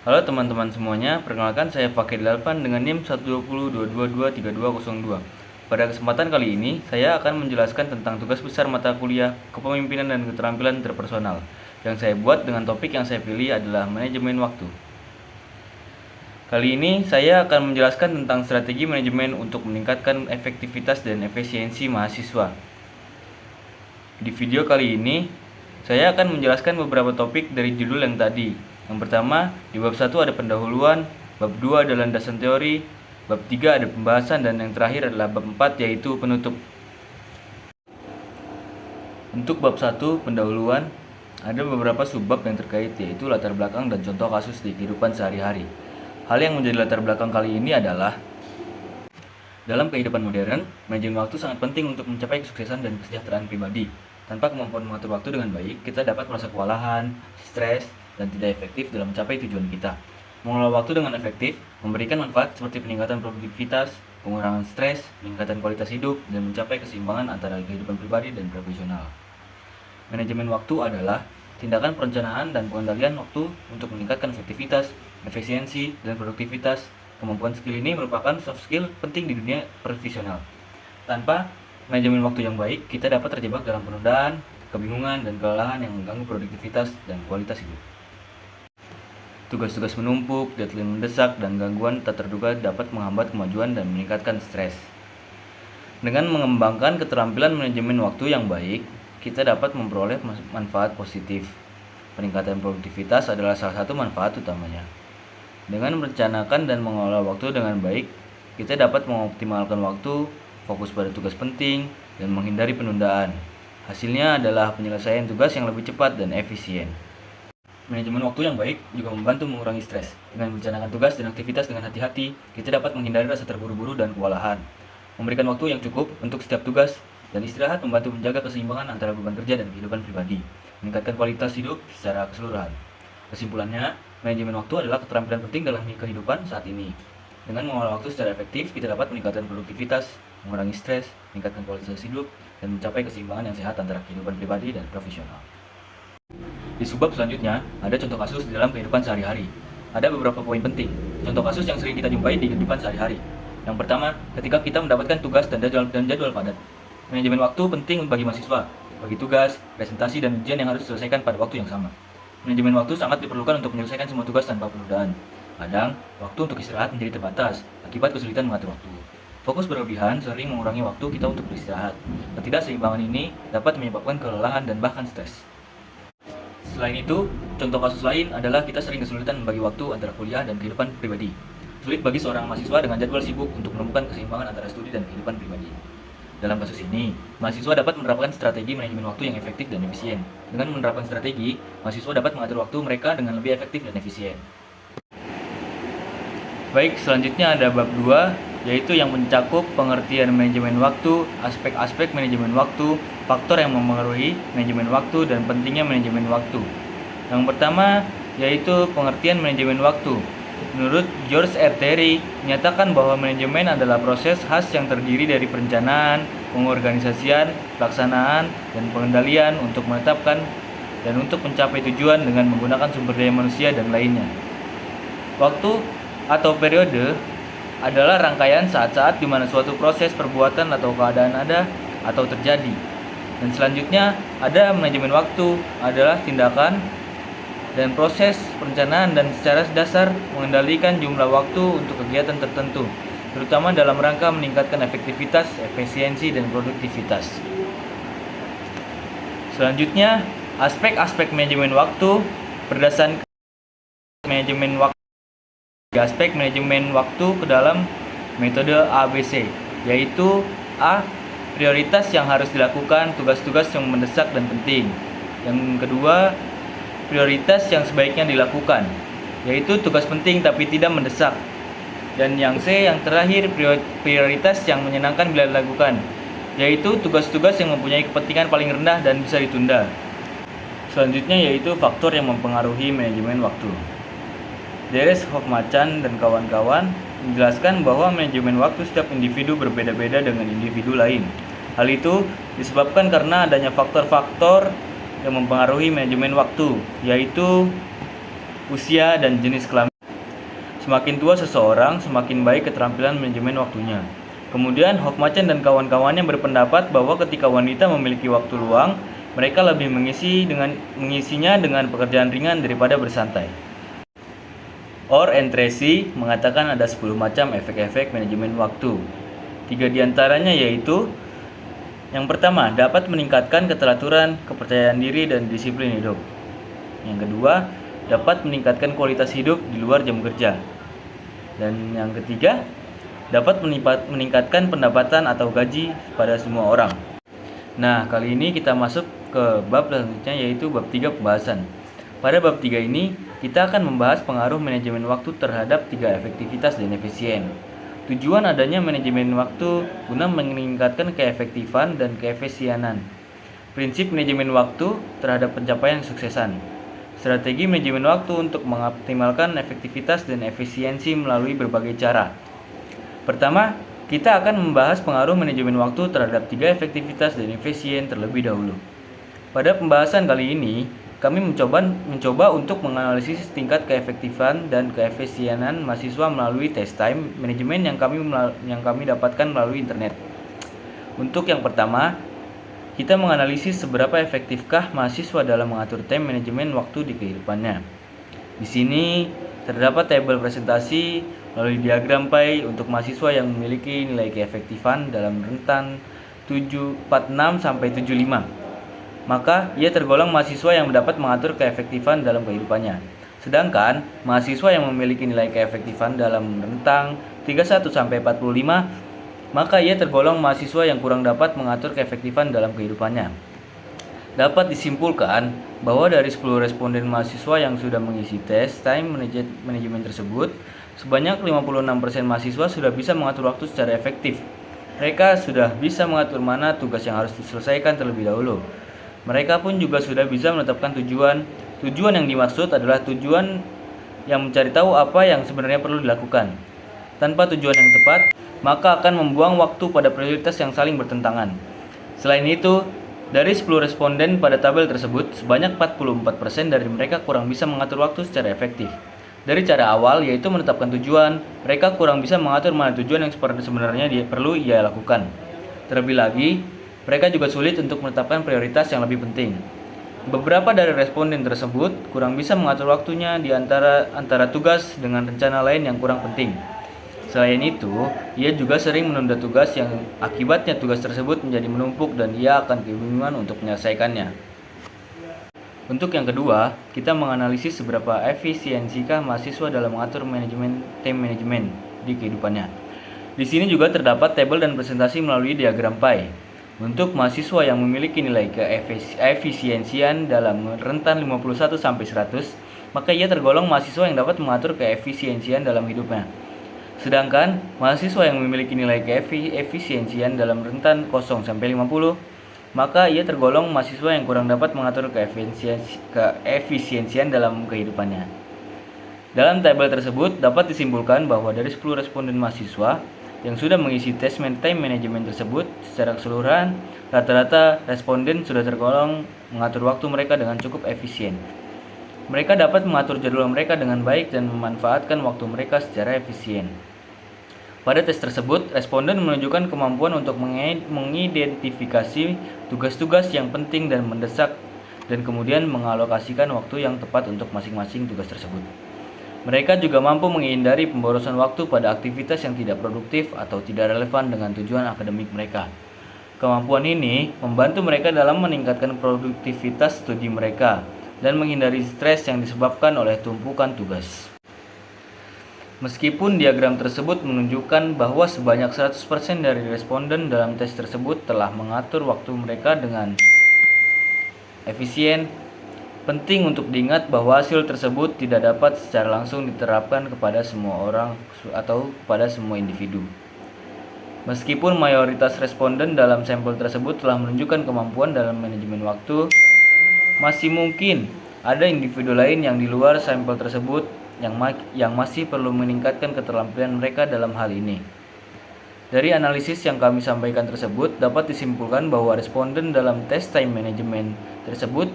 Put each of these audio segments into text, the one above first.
Halo teman-teman semuanya, perkenalkan saya Fakir Dalvan dengan NIM 12022232202. Pada kesempatan kali ini, saya akan menjelaskan tentang tugas besar mata kuliah Kepemimpinan dan Keterampilan Interpersonal. Yang saya buat dengan topik yang saya pilih adalah manajemen waktu. Kali ini, saya akan menjelaskan tentang strategi manajemen untuk meningkatkan efektivitas dan efisiensi mahasiswa. Di video kali ini, saya akan menjelaskan beberapa topik dari judul yang tadi. Yang pertama, di bab 1 ada pendahuluan, bab 2 ada landasan teori, bab 3 ada pembahasan, dan yang terakhir adalah bab 4 yaitu penutup. Untuk bab 1 pendahuluan, ada beberapa subbab yang terkait yaitu latar belakang dan contoh kasus di kehidupan sehari-hari. Hal yang menjadi latar belakang kali ini adalah dalam kehidupan modern, manajemen waktu sangat penting untuk mencapai kesuksesan dan kesejahteraan pribadi. Tanpa kemampuan mengatur waktu dengan baik, kita dapat merasa kewalahan, stres, dan tidak efektif dalam mencapai tujuan kita. Mengelola waktu dengan efektif memberikan manfaat seperti peningkatan produktivitas, pengurangan stres, peningkatan kualitas hidup, dan mencapai keseimbangan antara kehidupan pribadi dan profesional. Manajemen waktu adalah tindakan perencanaan dan pengendalian waktu untuk meningkatkan efektivitas, efisiensi, dan produktivitas. Kemampuan skill ini merupakan soft skill penting di dunia profesional. Tanpa manajemen waktu yang baik, kita dapat terjebak dalam penundaan, kebingungan, dan kelelahan yang mengganggu produktivitas dan kualitas hidup. Tugas-tugas menumpuk, deadline mendesak, dan gangguan tak terduga dapat menghambat kemajuan dan meningkatkan stres. Dengan mengembangkan keterampilan manajemen waktu yang baik, kita dapat memperoleh manfaat positif. Peningkatan produktivitas adalah salah satu manfaat utamanya. Dengan merencanakan dan mengelola waktu dengan baik, kita dapat mengoptimalkan waktu, fokus pada tugas penting, dan menghindari penundaan. Hasilnya adalah penyelesaian tugas yang lebih cepat dan efisien. Manajemen waktu yang baik juga membantu mengurangi stres. Dengan merencanakan tugas dan aktivitas dengan hati-hati, kita dapat menghindari rasa terburu-buru dan kewalahan. Memberikan waktu yang cukup untuk setiap tugas dan istirahat membantu menjaga keseimbangan antara beban kerja dan kehidupan pribadi, meningkatkan kualitas hidup secara keseluruhan. Kesimpulannya, manajemen waktu adalah keterampilan penting dalam kehidupan saat ini. Dengan mengelola waktu secara efektif, kita dapat meningkatkan produktivitas, mengurangi stres, meningkatkan kualitas hidup, dan mencapai keseimbangan yang sehat antara kehidupan pribadi dan profesional. Di subbab selanjutnya, ada contoh kasus di dalam kehidupan sehari-hari. Ada beberapa poin penting, contoh kasus yang sering kita jumpai di kehidupan sehari-hari. Yang pertama, ketika kita mendapatkan tugas dan jadwal padat. Manajemen waktu penting bagi mahasiswa, bagi tugas, presentasi, dan ujian yang harus diselesaikan pada waktu yang sama. Manajemen waktu sangat diperlukan untuk menyelesaikan semua tugas tanpa penundaan. Kadang, waktu untuk istirahat menjadi terbatas akibat kesulitan mengatur waktu. Fokus berlebihan sering mengurangi waktu kita untuk beristirahat. Ketidakseimbangan ini dapat menyebabkan kelelahan dan bahkan stres. Selain itu, contoh kasus lain adalah kita sering kesulitan membagi waktu antara kuliah dan kehidupan pribadi. Sulit bagi seorang mahasiswa dengan jadwal sibuk untuk menemukan keseimbangan antara studi dan kehidupan pribadi. Dalam kasus ini, mahasiswa dapat menerapkan strategi manajemen waktu yang efektif dan efisien. Dengan menerapkan strategi, mahasiswa dapat mengatur waktu mereka dengan lebih efektif dan efisien. Baik, selanjutnya ada bab 2, yaitu yang mencakup pengertian manajemen waktu, aspek-aspek manajemen waktu, faktor yang memengaruhi manajemen waktu, dan pentingnya manajemen waktu. Yang pertama, yaitu pengertian manajemen waktu. Menurut George R. Terry, menyatakan bahwa manajemen adalah proses khas yang terdiri dari perencanaan, pengorganisasian, pelaksanaan, dan pengendalian untuk menetapkan dan untuk mencapai tujuan dengan menggunakan sumber daya manusia dan lainnya. Waktu atau periode adalah rangkaian saat-saat di mana suatu proses perbuatan atau keadaan ada atau terjadi. Dan selanjutnya ada manajemen waktu adalah tindakan dan proses perencanaan dan secara dasar mengendalikan jumlah waktu untuk kegiatan tertentu, terutama dalam rangka meningkatkan efektivitas, efisiensi, dan produktivitas. Selanjutnya, aspek-aspek manajemen waktu berdasarkan manajemen waktu. Aspek manajemen waktu ke dalam metode ABC, yaitu A. Prioritas yang harus dilakukan, tugas-tugas yang mendesak dan penting. Yang kedua, prioritas yang sebaiknya dilakukan, yaitu tugas penting tapi tidak mendesak. Dan yang C, yang terakhir, prioritas yang menyenangkan bila dilakukan, yaitu tugas-tugas yang mempunyai kepentingan paling rendah dan bisa ditunda. Selanjutnya yaitu faktor yang mempengaruhi manajemen waktu. Deres Hofmachan dan kawan-kawan menjelaskan bahwa manajemen waktu setiap individu berbeda-beda dengan individu lain. Hal itu disebabkan karena adanya faktor-faktor yang mempengaruhi manajemen waktu, yaitu usia dan jenis kelamin. Semakin tua seseorang, semakin baik keterampilan manajemen waktunya. Kemudian Hofmachan dan kawan-kawannya berpendapat bahwa ketika wanita memiliki waktu luang, mereka lebih mengisinya dengan pekerjaan ringan daripada bersantai. Orr and Tracy mengatakan ada 10 macam efek-efek manajemen waktu. 3 diantaranya yaitu: yang pertama, dapat meningkatkan keteraturan, kepercayaan diri, dan disiplin hidup. Yang kedua, dapat meningkatkan kualitas hidup di luar jam kerja. Dan yang ketiga, dapat meningkatkan pendapatan atau gaji pada semua orang. Nah, kali ini kita masuk ke bab selanjutnya, yaitu bab 3 pembahasan. Pada bab 3 ini, kita akan membahas pengaruh manajemen waktu terhadap 3 efektivitas dan efisien. Tujuan adanya manajemen waktu guna meningkatkan keefektifan dan keefisienan. Prinsip manajemen waktu terhadap pencapaian kesuksesan. Strategi manajemen waktu untuk mengoptimalkan efektivitas dan efisiensi melalui berbagai cara. Pertama, kita akan membahas pengaruh manajemen waktu terhadap 3 efektivitas dan efisien terlebih dahulu. Pada pembahasan kali ini, kami mencoba untuk menganalisis tingkat keefektifan dan keefisienan mahasiswa melalui test time manajemen yang kami dapatkan melalui internet. Untuk yang pertama, kita menganalisis seberapa efektifkah mahasiswa dalam mengatur time manajemen waktu di kehidupannya. Di sini terdapat tabel presentasi melalui diagram pie untuk mahasiswa yang memiliki nilai keefektifan dalam rentan 746 sampai 75. Maka ia tergolong mahasiswa yang dapat mengatur keefektifan dalam kehidupannya. Sedangkan mahasiswa yang memiliki nilai keefektifan dalam rentang 31 sampai 45, maka ia tergolong mahasiswa yang kurang dapat mengatur keefektifan dalam kehidupannya. Dapat disimpulkan bahwa dari 10 responden mahasiswa yang sudah mengisi tes time manajemen tersebut, sebanyak 56% mahasiswa sudah bisa mengatur waktu secara efektif. Mereka sudah bisa mengatur mana tugas yang harus diselesaikan terlebih dahulu. Mereka pun juga sudah bisa menetapkan tujuan. Tujuan yang dimaksud adalah tujuan yang mencari tahu apa yang sebenarnya perlu dilakukan. Tanpa tujuan yang tepat, maka akan membuang waktu pada prioritas yang saling bertentangan. Selain itu, dari 10 responden pada tabel tersebut, sebanyak 44% dari mereka kurang bisa mengatur waktu secara efektif. Dari cara awal, yaitu menetapkan tujuan, mereka kurang bisa mengatur mana tujuan yang sebenarnya perlu ia lakukan. Terlebih lagi, mereka juga sulit untuk menetapkan prioritas yang lebih penting. Beberapa dari responden tersebut kurang bisa mengatur waktunya di antara tugas dengan rencana lain yang kurang penting. Selain itu, ia juga sering menunda tugas yang akibatnya tugas tersebut menjadi menumpuk dan ia akan kebingungan untuk menyelesaikannya. Untuk yang kedua, kita menganalisis seberapa efisiensikah mahasiswa dalam mengatur time management di kehidupannya. Di sini juga terdapat tabel dan presentasi melalui diagram pie. Untuk mahasiswa yang memiliki nilai keefisiensian dalam rentan 51 sampai 100, maka ia tergolong mahasiswa yang dapat mengatur keefisiensian dalam hidupnya. Sedangkan mahasiswa yang memiliki nilai keefisiensian dalam rentan 0 sampai 50, maka ia tergolong mahasiswa yang kurang dapat mengatur keefisiensian dalam kehidupannya. Dalam tabel tersebut dapat disimpulkan bahwa dari 10 responden mahasiswa yang sudah mengisi tes time management tersebut, secara keseluruhan, rata-rata responden sudah tergolong mengatur waktu mereka dengan cukup efisien. Mereka dapat mengatur jadwal mereka dengan baik dan memanfaatkan waktu mereka secara efisien. Pada tes tersebut, responden menunjukkan kemampuan untuk mengidentifikasi tugas-tugas yang penting dan mendesak dan kemudian mengalokasikan waktu yang tepat untuk masing-masing tugas tersebut. Mereka juga mampu menghindari pemborosan waktu pada aktivitas yang tidak produktif atau tidak relevan dengan tujuan akademik mereka. Kemampuan ini membantu mereka dalam meningkatkan produktivitas studi mereka dan menghindari stres yang disebabkan oleh tumpukan tugas. Meskipun diagram tersebut menunjukkan bahwa sebanyak 100% dari responden dalam tes tersebut telah mengatur waktu mereka dengan efisien, penting untuk diingat bahwa hasil tersebut tidak dapat secara langsung diterapkan kepada semua orang atau kepada semua individu. Meskipun mayoritas responden dalam sampel tersebut telah menunjukkan kemampuan dalam manajemen waktu, masih mungkin ada individu lain yang di luar sampel tersebut yang masih perlu meningkatkan keterampilan mereka dalam hal ini. Dari analisis yang kami sampaikan tersebut, dapat disimpulkan bahwa responden dalam tes time management tersebut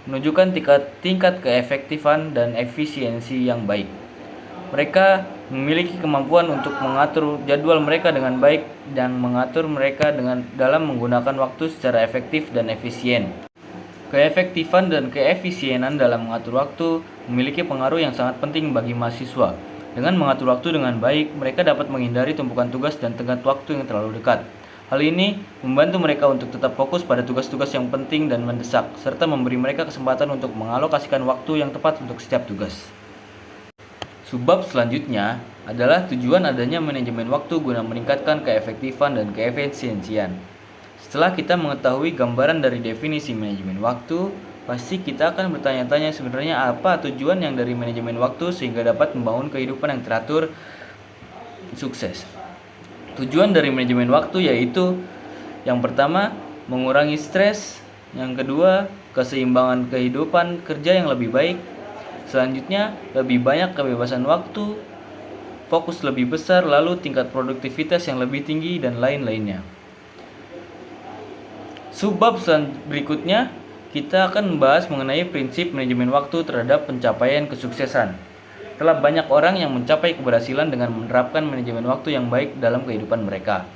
menunjukkan tingkat keefektifan dan efisiensi yang baik. Mereka memiliki kemampuan untuk mengatur jadwal mereka dengan baik dan mengatur mereka dalam menggunakan waktu secara efektif dan efisien. Keefektifan dan keefisienan dalam mengatur waktu memiliki pengaruh yang sangat penting bagi mahasiswa. Dengan mengatur waktu dengan baik, mereka dapat menghindari tumpukan tugas dan tenggat waktu yang terlalu dekat. Hal ini membantu mereka untuk tetap fokus pada tugas-tugas yang penting dan mendesak, serta memberi mereka kesempatan untuk mengalokasikan waktu yang tepat untuk setiap tugas. Subbab selanjutnya adalah tujuan adanya manajemen waktu guna meningkatkan keefektifan dan keefisiensian. Setelah kita mengetahui gambaran dari definisi manajemen waktu, pasti kita akan bertanya-tanya sebenarnya apa tujuan yang dari manajemen waktu sehingga dapat membangun kehidupan yang teratur, sukses. Tujuan dari manajemen waktu yaitu yang pertama, mengurangi stres, yang kedua, keseimbangan kehidupan kerja yang lebih baik, selanjutnya lebih banyak kebebasan waktu, fokus lebih besar, lalu tingkat produktivitas yang lebih tinggi, dan lain-lainnya. Subbab berikutnya, kita akan membahas mengenai prinsip manajemen waktu terhadap pencapaian kesuksesan. Telah banyak orang yang mencapai keberhasilan dengan menerapkan manajemen waktu yang baik dalam kehidupan mereka.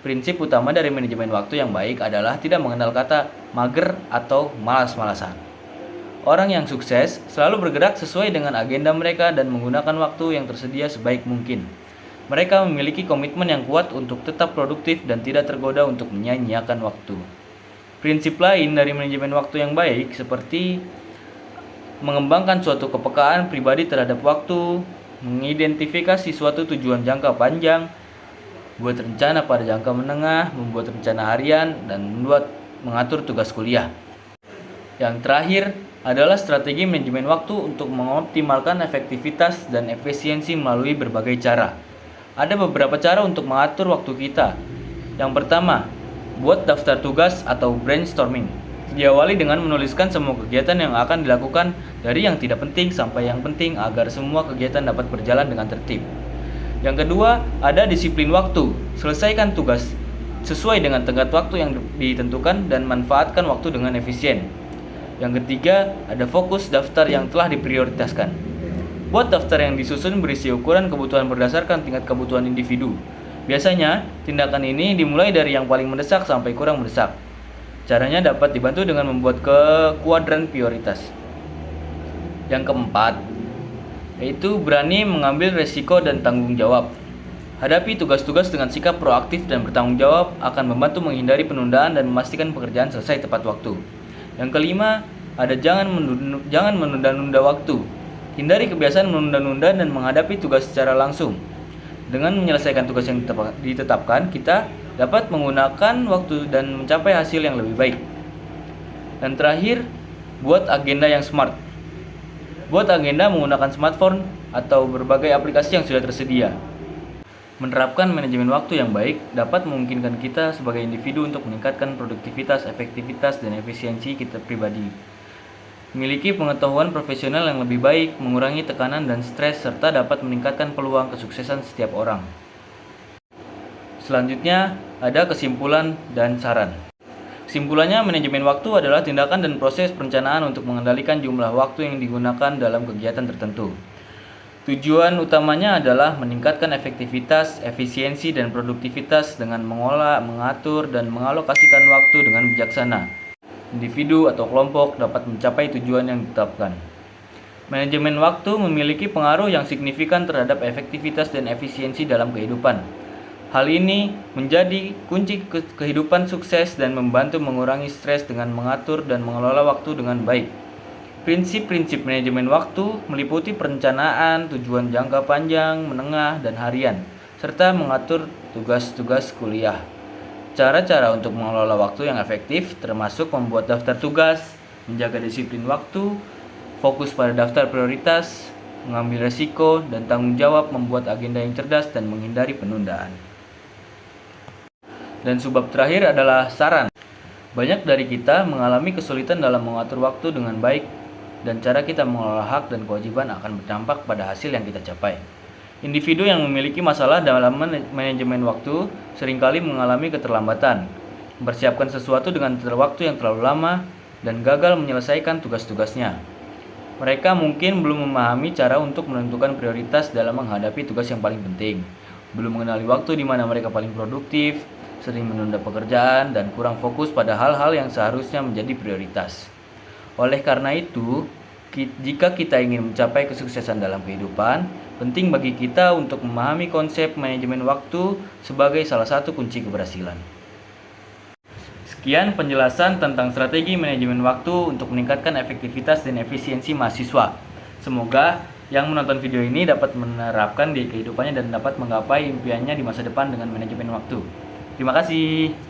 Prinsip utama dari manajemen waktu yang baik adalah tidak mengenal kata mager atau malas-malasan. Orang yang sukses selalu bergerak sesuai dengan agenda mereka dan menggunakan waktu yang tersedia sebaik mungkin. Mereka memiliki komitmen yang kuat untuk tetap produktif dan tidak tergoda untuk menyia-nyiakan waktu. Prinsip lain dari manajemen waktu yang baik seperti mengembangkan suatu kepekaan pribadi terhadap waktu, mengidentifikasi suatu tujuan jangka panjang, buat rencana pada jangka menengah, membuat rencana harian, dan mengatur tugas kuliah. Yang terakhir adalah strategi manajemen waktu untuk mengoptimalkan efektivitas dan efisiensi melalui berbagai cara. Ada beberapa cara untuk mengatur waktu kita. Yang pertama, buat daftar tugas atau brainstorming. Diawali dengan menuliskan semua kegiatan yang akan dilakukan dari yang tidak penting sampai yang penting agar semua kegiatan dapat berjalan dengan tertib. Yang kedua, ada disiplin waktu. Selesaikan tugas sesuai dengan tenggat waktu yang ditentukan dan manfaatkan waktu dengan efisien. Yang ketiga, ada fokus daftar yang telah diprioritaskan. Buat daftar yang disusun berisi ukuran kebutuhan berdasarkan tingkat kebutuhan individu. Biasanya, tindakan ini dimulai dari yang paling mendesak sampai kurang mendesak. Caranya dapat dibantu dengan membuat kuadran prioritas. Yang keempat, yaitu berani mengambil resiko dan tanggung jawab. Hadapi tugas-tugas dengan sikap proaktif dan bertanggung jawab akan membantu menghindari penundaan dan memastikan pekerjaan selesai tepat waktu. Yang kelima, ada jangan menunda-nunda waktu. Hindari kebiasaan menunda-nunda dan menghadapi tugas secara langsung. Dengan menyelesaikan tugas yang ditetapkan, kita dapat menggunakan waktu dan mencapai hasil yang lebih baik. Dan terakhir, buat agenda yang smart. Buat agenda menggunakan smartphone atau berbagai aplikasi yang sudah tersedia. Menerapkan manajemen waktu yang baik dapat memungkinkan kita sebagai individu untuk meningkatkan produktivitas, efektivitas, dan efisiensi kita pribadi. Memiliki pengetahuan profesional yang lebih baik, mengurangi tekanan dan stres, serta dapat meningkatkan peluang kesuksesan setiap orang. Selanjutnya, ada kesimpulan dan saran. Kesimpulannya, manajemen waktu adalah tindakan dan proses perencanaan untuk mengendalikan jumlah waktu yang digunakan dalam kegiatan tertentu. Tujuan utamanya adalah meningkatkan efektivitas, efisiensi, dan produktivitas dengan mengolah, mengatur, dan mengalokasikan waktu dengan bijaksana. Individu atau kelompok dapat mencapai tujuan yang ditetapkan. Manajemen waktu memiliki pengaruh yang signifikan terhadap efektivitas dan efisiensi dalam kehidupan. Hal ini menjadi kunci kehidupan sukses dan membantu mengurangi stres dengan mengatur dan mengelola waktu dengan baik. Prinsip-prinsip manajemen waktu meliputi perencanaan, tujuan jangka panjang, menengah, dan harian, serta mengatur tugas-tugas kuliah. Cara-cara untuk mengelola waktu yang efektif termasuk membuat daftar tugas, menjaga disiplin waktu, fokus pada daftar prioritas, mengambil resiko, dan tanggung jawab membuat agenda yang cerdas dan menghindari penundaan. Dan subbab terakhir adalah saran. Banyak dari kita mengalami kesulitan dalam mengatur waktu dengan baik, dan cara kita mengelola hak dan kewajiban akan berdampak pada hasil yang kita capai. Individu yang memiliki masalah dalam manajemen waktu seringkali mengalami keterlambatan, mempersiapkan sesuatu dengan waktu yang terlalu lama, dan gagal menyelesaikan tugas-tugasnya. Mereka mungkin belum memahami cara untuk menentukan prioritas dalam menghadapi tugas yang paling penting, belum mengenali waktu di mana mereka paling produktif, sering menunda pekerjaan, dan kurang fokus pada hal-hal yang seharusnya menjadi prioritas. Oleh karena itu, jika kita ingin mencapai kesuksesan dalam kehidupan, penting bagi kita untuk memahami konsep manajemen waktu sebagai salah satu kunci keberhasilan. Sekian penjelasan tentang strategi manajemen waktu untuk meningkatkan efektivitas dan efisiensi mahasiswa. Semoga yang menonton video ini dapat menerapkan di kehidupannya dan dapat menggapai impiannya di masa depan dengan manajemen waktu. Terima kasih.